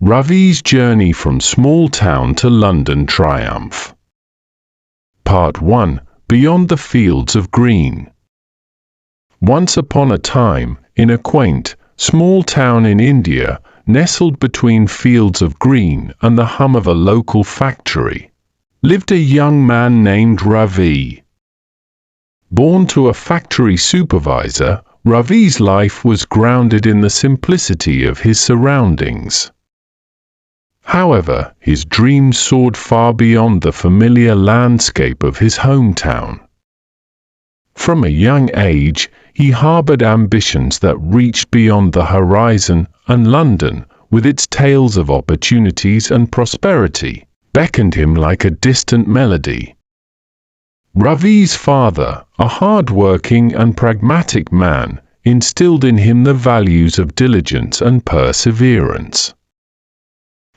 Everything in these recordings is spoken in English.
Ravi's journey from small town to London triumph. Part 1. Beyond the fields of green. Once upon a time, in a quaint, small town in India, nestled between fields of green and the hum of a local factory, lived a young man named Ravi. Born to a factory supervisor, Ravi's life was grounded in the simplicity of his surroundings. However, his dreams soared far beyond the familiar landscape of his hometown. From a young age, he harbored ambitions that reached beyond the horizon, and London, with its tales of opportunities and prosperity, beckoned him like a distant melody. Ravi's father, a hard-working and pragmatic man, instilled in him the values of diligence and perseverance.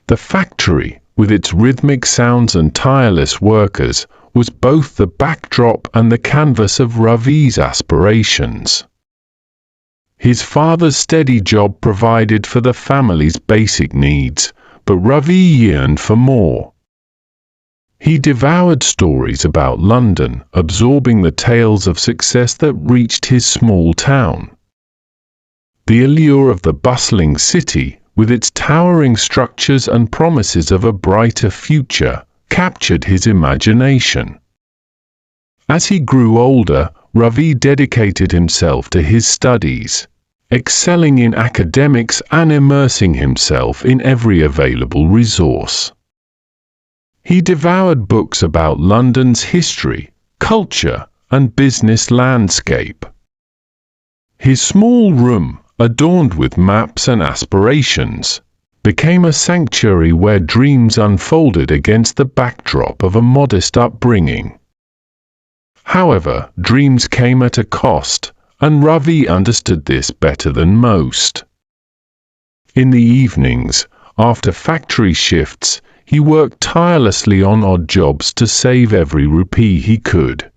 The factory, with its rhythmic sounds and tireless workers, was both the backdrop and the canvas of Ravi's aspirations. His father's steady job provided for the family's basic needs, but Ravi yearned for more. He devoured stories about London, absorbing the tales of success that reached his small town. The allure of the bustling city, with its towering structures and promises of a brighter future, captured his imagination. As he grew older, Ravi dedicated himself to his studies, excelling in academics and immersing himself in every available resource. He devoured books about London's history, culture, and business landscape. His small room, adorned with maps and aspirations, became a sanctuary where dreams unfolded against the backdrop of a modest upbringing. However, dreams came at a cost, and Ravi understood this better than most. In the evenings, after factory shifts, he worked tirelessly on odd jobs to save every rupee he could.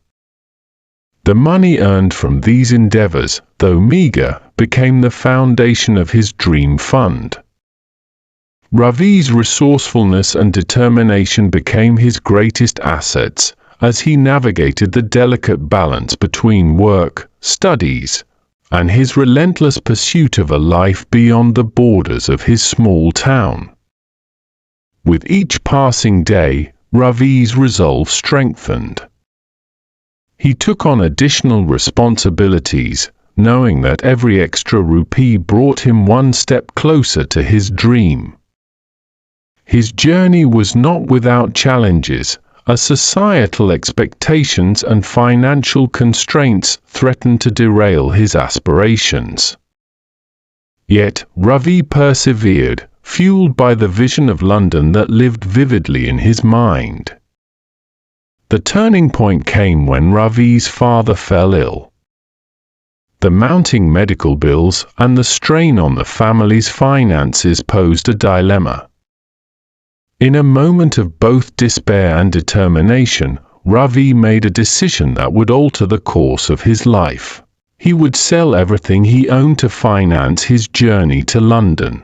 The money earned from these endeavors, though meager, became the foundation of his dream fund. Ravi's resourcefulness and determination became his greatest assets as he navigated the delicate balance between work, studies, and his relentless pursuit of a life beyond the borders of his small town. With each passing day, Ravi's resolve strengthened. He took on additional responsibilities, knowing that every extra rupee brought him one step closer to his dream. His journey was not without challenges, as societal expectations and financial constraints threatened to derail his aspirations. Yet, Ravi persevered, fueled by the vision of London that lived vividly in his mind. The turning point came when Ravi's father fell ill. The mounting medical bills and the strain on the family's finances posed a dilemma. In a moment of both despair and determination, Ravi made a decision that would alter the course of his life. He would sell everything he owned to finance his journey to London.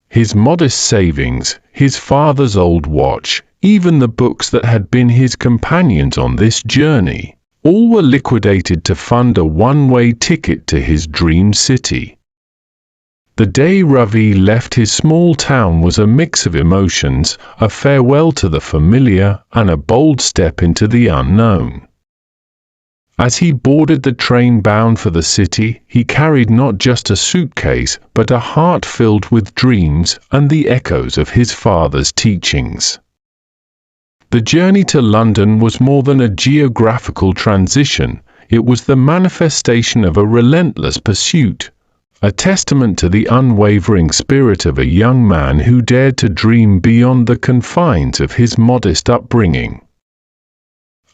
His modest savings, his father's old watch, even the books that had been his companions on this journey, all were liquidated to fund a one-way ticket to his dream city. The day Ravi left his small town was a mix of emotions, a farewell to the familiar and a bold step into the unknown. As he boarded the train bound for the city, he carried not just a suitcase, but a heart filled with dreams and the echoes of his father's teachings. The journey to London was more than a geographical transition, it was the manifestation of a relentless pursuit, a testament to the unwavering spirit of a young man who dared to dream beyond the confines of his modest upbringing.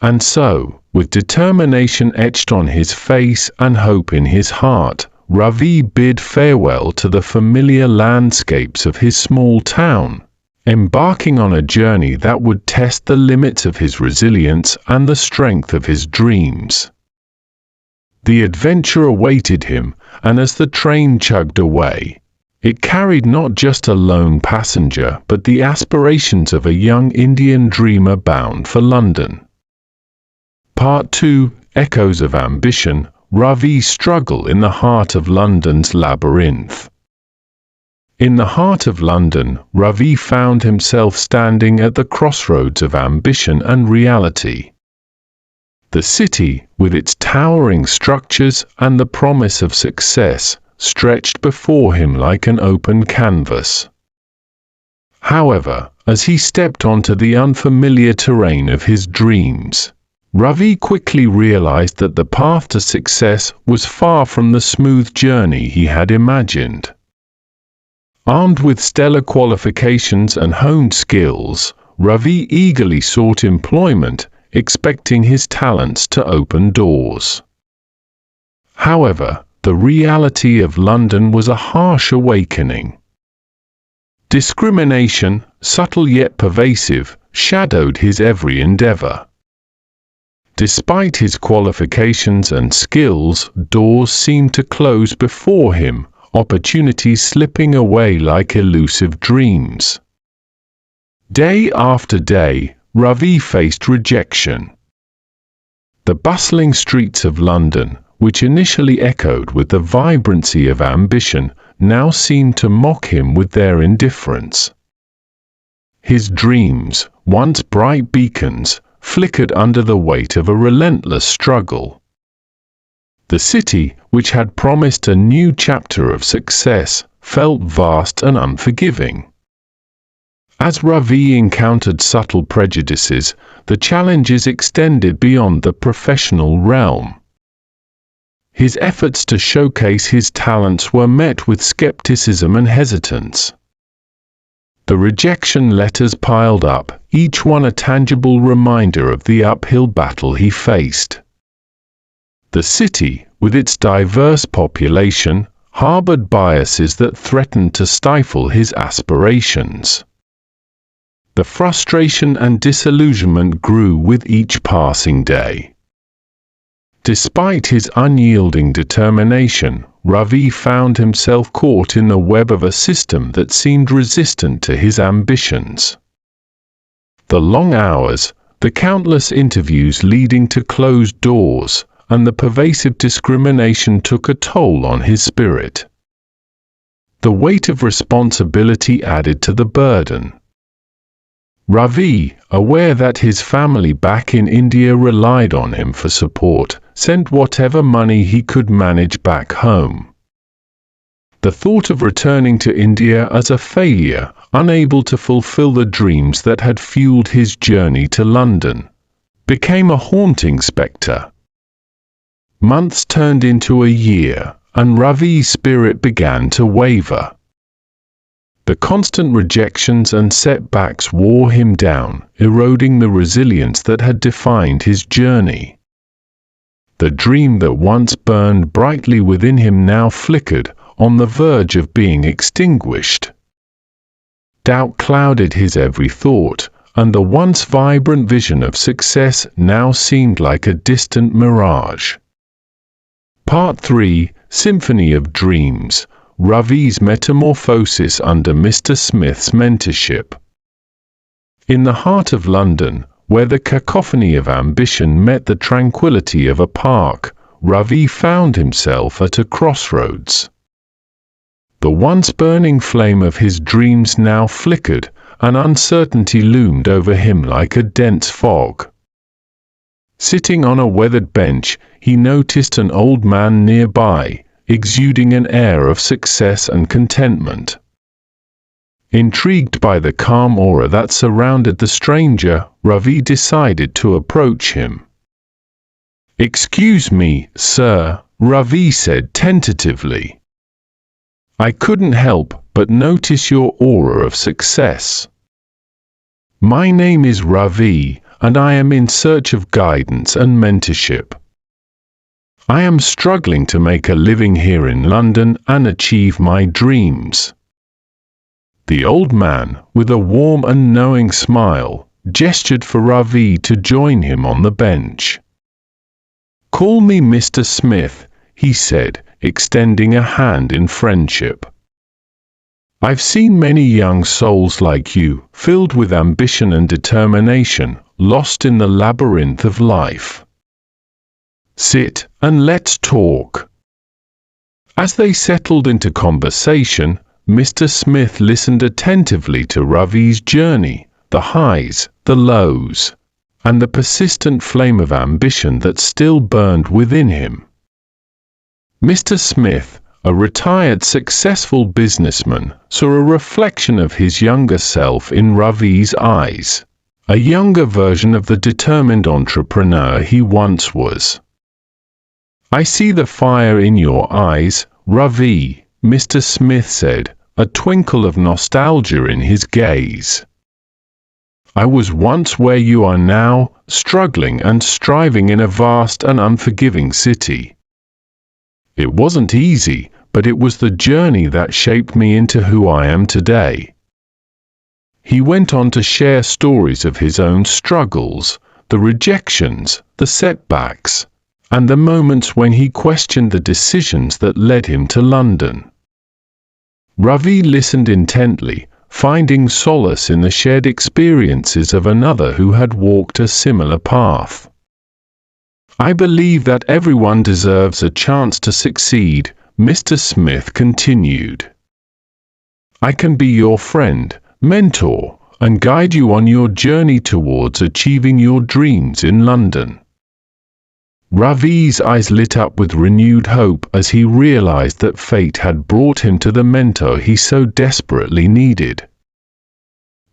And so, with determination etched on his face and hope in his heart, Ravi bid farewell to the familiar landscapes of his small town, embarking on a journey that would test the limits of his resilience and the strength of his dreams. The adventure awaited him, and as the train chugged away, It carried not just a lone passenger but the aspirations of a young Indian dreamer bound for London. Part 2, Echoes of Ambition, Ravi's struggle in the heart of London's labyrinth. In the heart of London, Ravi found himself standing at the crossroads of ambition and reality. The city, with its towering structures and the promise of success, stretched before him like an open canvas. However, as he stepped onto the unfamiliar terrain of his dreams, Ravi quickly realized that the path to success was far from the smooth journey he had imagined. Armed with stellar qualifications and honed skills, Ravi eagerly sought employment, expecting his talents to open doors. However, the reality of London was a harsh awakening. Discrimination, subtle yet pervasive, shadowed his every endeavor. Despite his qualifications and skills, doors seemed to close before him, opportunities slipping away like elusive dreams. Day after day, Ravi faced rejection. The bustling streets of London, which initially echoed with the vibrancy of ambition, now seemed to mock him with their indifference. His dreams, once bright beacons, flickered under the weight of a relentless struggle. The city, which had promised a new chapter of success, felt vast and unforgiving. As Ravi encountered subtle prejudices, the challenges extended beyond the professional realm. His efforts to showcase his talents were met with skepticism and hesitance. The rejection letters piled up, each one a tangible reminder of the uphill battle he faced. The city, with its diverse population, harbored biases that threatened to stifle his aspirations. The frustration and disillusionment grew with each passing day. Despite his unyielding determination, Ravi found himself caught in the web of a system that seemed resistant to his ambitions. The long hours, the countless interviews leading to closed doors, and the pervasive discrimination took a toll on his spirit. The weight of responsibility added to the burden. Ravi, aware that his family back in India relied on him for support, sent whatever money he could manage back home. The thought of returning to India as a failure, unable to fulfill the dreams that had fueled his journey to London, became a haunting spectre. Months turned into a year, and Ravi's spirit began to waver. The constant rejections and setbacks wore him down, eroding the resilience that had defined his journey. The dream that once burned brightly within him now flickered, on the verge of being extinguished. Doubt clouded his every thought, and the once vibrant vision of success now seemed like a distant mirage. Part 3, Symphony of Dreams, Ravi's metamorphosis under Mr. Smith's mentorship. In the heart of London, where the cacophony of ambition met the tranquility of a park, Ravi found himself at a crossroads. The once burning flame of his dreams now flickered, and uncertainty loomed over him like a dense fog. Sitting on a weathered bench, he noticed an old man nearby, exuding an air of success and contentment. Intrigued by the calm aura that surrounded the stranger, Ravi decided to approach him. "Excuse me, sir," Ravi said tentatively. "I couldn't help but notice your aura of success. My name is Ravi, and I am in search of guidance and mentorship. I am struggling to make a living here in London and achieve my dreams." The old man, with a warm and knowing smile, gestured for Ravi to join him on the bench. "Call me Mr. Smith," he said, extending a hand in friendship. I've seen many young souls like you, filled with ambition and determination, lost in the labyrinth of life. Sit and let's talk." As they settled into conversation, Mr. Smith listened attentively to Ravi's journey, the highs, the lows, and the persistent flame of ambition that still burned within him. Mr. Smith, a retired successful businessman, saw a reflection of his younger self in Ravi's eyes, a younger version of the determined entrepreneur he once was. "I see the fire in your eyes, Ravi," Mr. Smith said, a twinkle of nostalgia in his gaze. "I was once where you are now, struggling and striving in a vast and unforgiving city. It wasn't easy, but it was the journey that shaped me into who I am today." He went on to share stories of his own struggles, the rejections, the setbacks, and the moments when he questioned the decisions that led him to London. Ravi listened intently, finding solace in the shared experiences of another who had walked a similar path. "I believe that everyone deserves a chance to succeed," Mr. Smith continued. "I can be your friend, mentor, and guide you on your journey towards achieving your dreams in London." Ravi's eyes lit up with renewed hope as he realized that fate had brought him to the mentor he so desperately needed.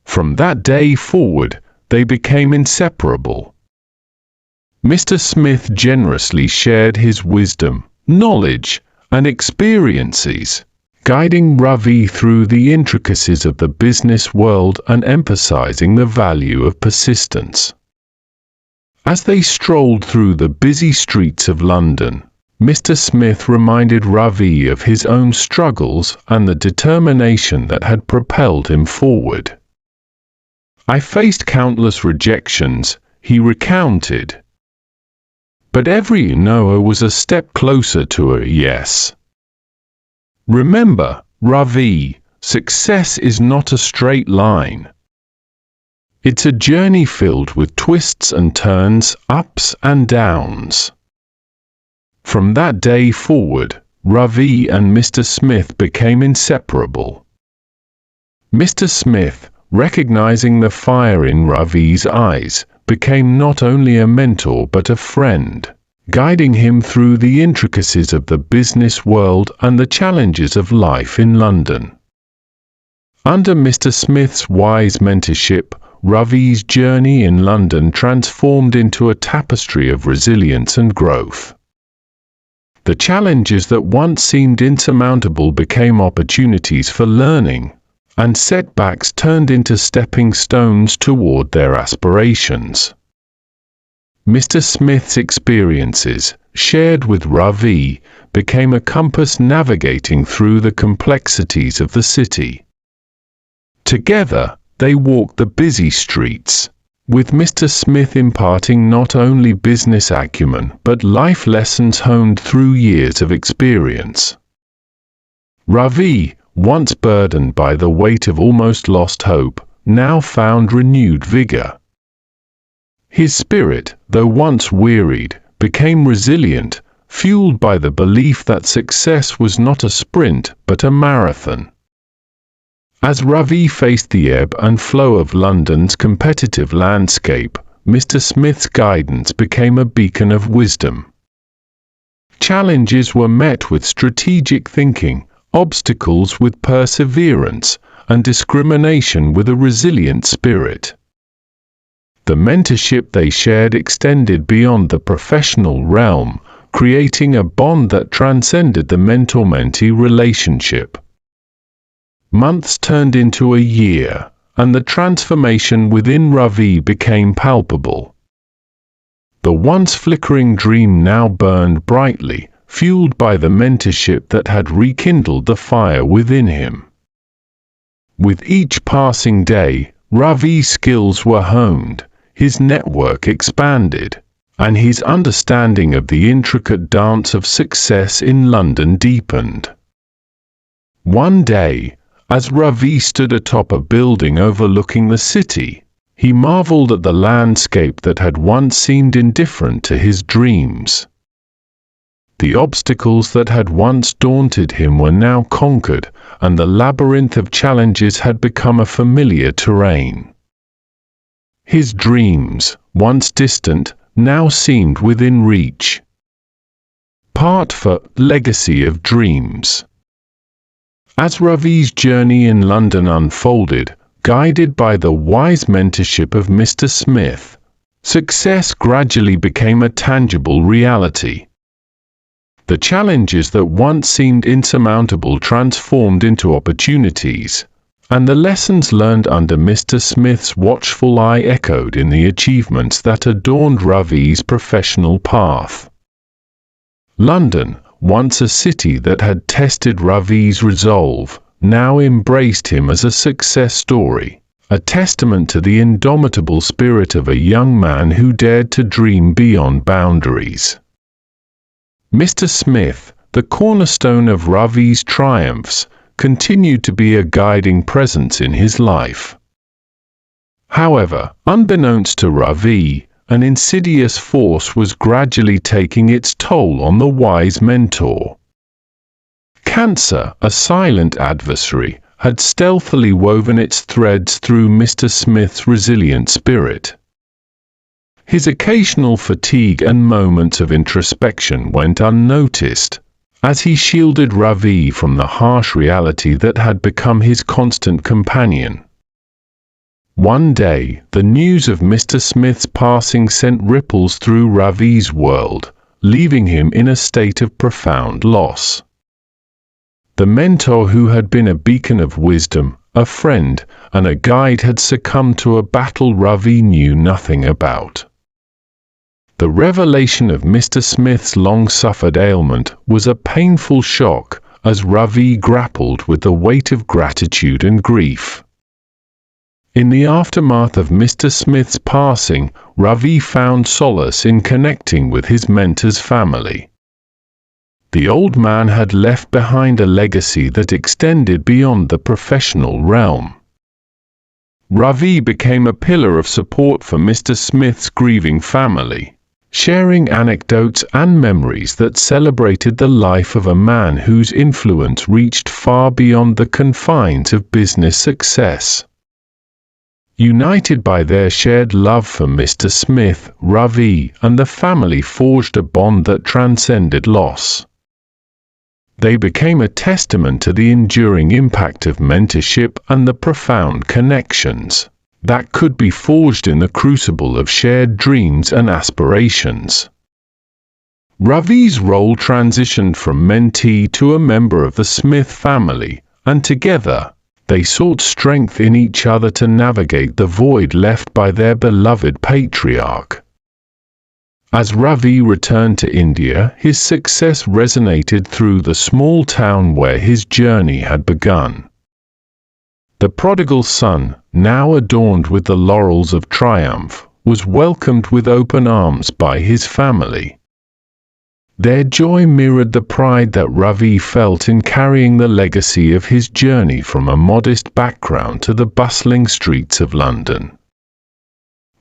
From that day forward, they became inseparable. Mr. Smith generously shared his wisdom, knowledge, and experiences, guiding Ravi through the intricacies of the business world and emphasizing the value of persistence. As they strolled through the busy streets of London, Mr. Smith reminded Ravi of his own struggles and the determination that had propelled him forward. "I faced countless rejections," he recounted. "But every no was a step closer to a yes." Remember, Ravi, success is not a straight line. It's a journey filled with twists and turns, ups and downs. From that day forward, Ravi and Mr. Smith became inseparable. Mr. Smith, recognizing the fire in Ravi's eyes, became not only a mentor but a friend, guiding him through the intricacies of the business world and the challenges of life in London. Under Mr. Smith's wise mentorship, Ravi's journey in London transformed into a tapestry of resilience and growth. The challenges that once seemed insurmountable became opportunities for learning, and setbacks turned into stepping stones toward their aspirations. Mr. Smith's experiences, shared with Ravi, became a compass navigating through the complexities of the city. Together, they walked the busy streets, with Mr. Smith imparting not only business acumen but life lessons honed through years of experience. Ravi, once burdened by the weight of almost lost hope, now found renewed vigor. His spirit, though once wearied, became resilient, fueled by the belief that success was not a sprint but a marathon. As Ravi faced the ebb and flow of London's competitive landscape, Mr. Smith's guidance became a beacon of wisdom. Challenges were met with strategic thinking, obstacles with perseverance, and discrimination with a resilient spirit. The mentorship they shared extended beyond the professional realm, creating a bond that transcended the mentor-mentee relationship. Months turned into a year, and the transformation within Ravi became palpable. The once flickering dream now burned brightly, fueled by the mentorship that had rekindled the fire within him. With each passing day, Ravi's skills were honed, his network expanded, and his understanding of the intricate dance of success in London deepened. One day, As Ravi stood atop a building overlooking the city, he marveled at the landscape that had once seemed indifferent to his dreams. The obstacles that had once daunted him were now conquered, and the labyrinth of challenges had become a familiar terrain. His dreams, once distant, now seemed within reach. Part 4: Legacy of Dreams. As Ravi's journey in London unfolded, guided by the wise mentorship of Mr. Smith, success gradually became a tangible reality. The challenges that once seemed insurmountable transformed into opportunities, and the lessons learned under Mr. Smith's watchful eye echoed in the achievements that adorned Ravi's professional path. London, once a city that had tested Ravi's resolve, now embraced him as a success story, a testament to the indomitable spirit of a young man who dared to dream beyond boundaries. Mr. Smith, the cornerstone of Ravi's triumphs, continued to be a guiding presence in his life. However, unbeknownst to Ravi, an insidious force was gradually taking its toll on the wise mentor. Cancer, a silent adversary, had stealthily woven its threads through Mr. Smith's resilient spirit. His occasional fatigue and moments of introspection went unnoticed, as he shielded Ravi from the harsh reality that had become his constant companion. One day, the news of Mr. Smith's passing sent ripples through Ravi's world, leaving him in a state of profound loss. The mentor who had been a beacon of wisdom, a friend, and a guide had succumbed to a battle Ravi knew nothing about. The revelation of Mr. Smith's long-suffered ailment was a painful shock as Ravi grappled with the weight of gratitude and grief. In the aftermath of Mr. Smith's passing, Ravi found solace in connecting with his mentor's family. The old man had left behind a legacy that extended beyond the professional realm. Ravi became a pillar of support for Mr. Smith's grieving family, sharing anecdotes and memories that celebrated the life of a man whose influence reached far beyond the confines of business success. United by their shared love for Mr. Smith, Ravi and the family forged a bond that transcended loss. They became a testament to the enduring impact of mentorship and the profound connections that could be forged in the crucible of shared dreams and aspirations. Ravi's role transitioned from mentee to a member of the Smith family, and together, they sought strength in each other to navigate the void left by their beloved patriarch. As Ravi returned to India, his success resonated through the small town where his journey had begun. The prodigal son, now adorned with the laurels of triumph, was welcomed with open arms by his family. Their joy mirrored the pride that Ravi felt in carrying the legacy of his journey from a modest background to the bustling streets of London.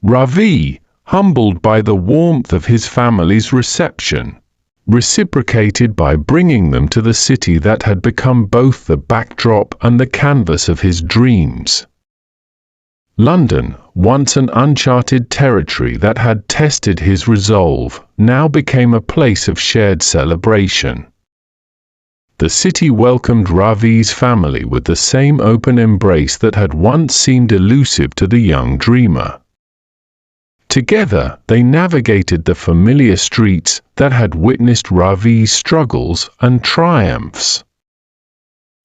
Ravi, humbled by the warmth of his family's reception, reciprocated by bringing them to the city that had become both the backdrop and the canvas of his dreams. London, once an uncharted territory that had tested his resolve, now became a place of shared celebration. The city welcomed Ravi's family with the same open embrace that had once seemed elusive to the young dreamer. Together, they navigated the familiar streets that had witnessed Ravi's struggles and triumphs.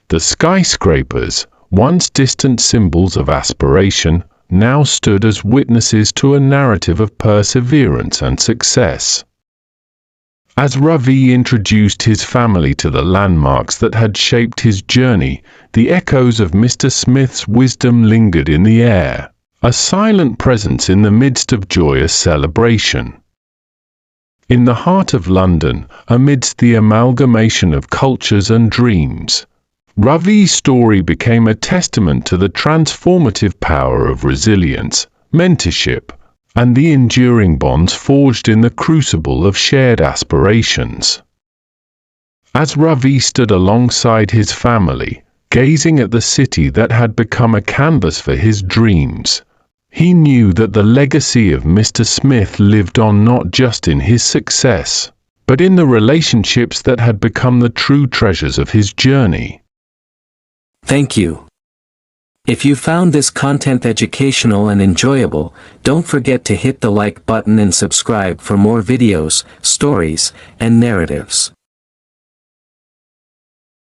The skyscrapers, once distant symbols of aspiration, now stood as witnesses to a narrative of perseverance and success. As Ravi introduced his family to the landmarks that had shaped his journey, the echoes of Mr. Smith's wisdom lingered in the air, a silent presence in the midst of joyous celebration. In the heart of London, amidst the amalgamation of cultures and dreams, Ravi's story became a testament to the transformative power of resilience, mentorship, and the enduring bonds forged in the crucible of shared aspirations. As Ravi stood alongside his family, gazing at the city that had become a canvas for his dreams, he knew that the legacy of Mr. Smith lived on not just in his success, but in the relationships that had become the true treasures of his journey. Thank you. If you found this content educational and enjoyable, don't forget to hit the like button and subscribe for more videos, stories, and narratives.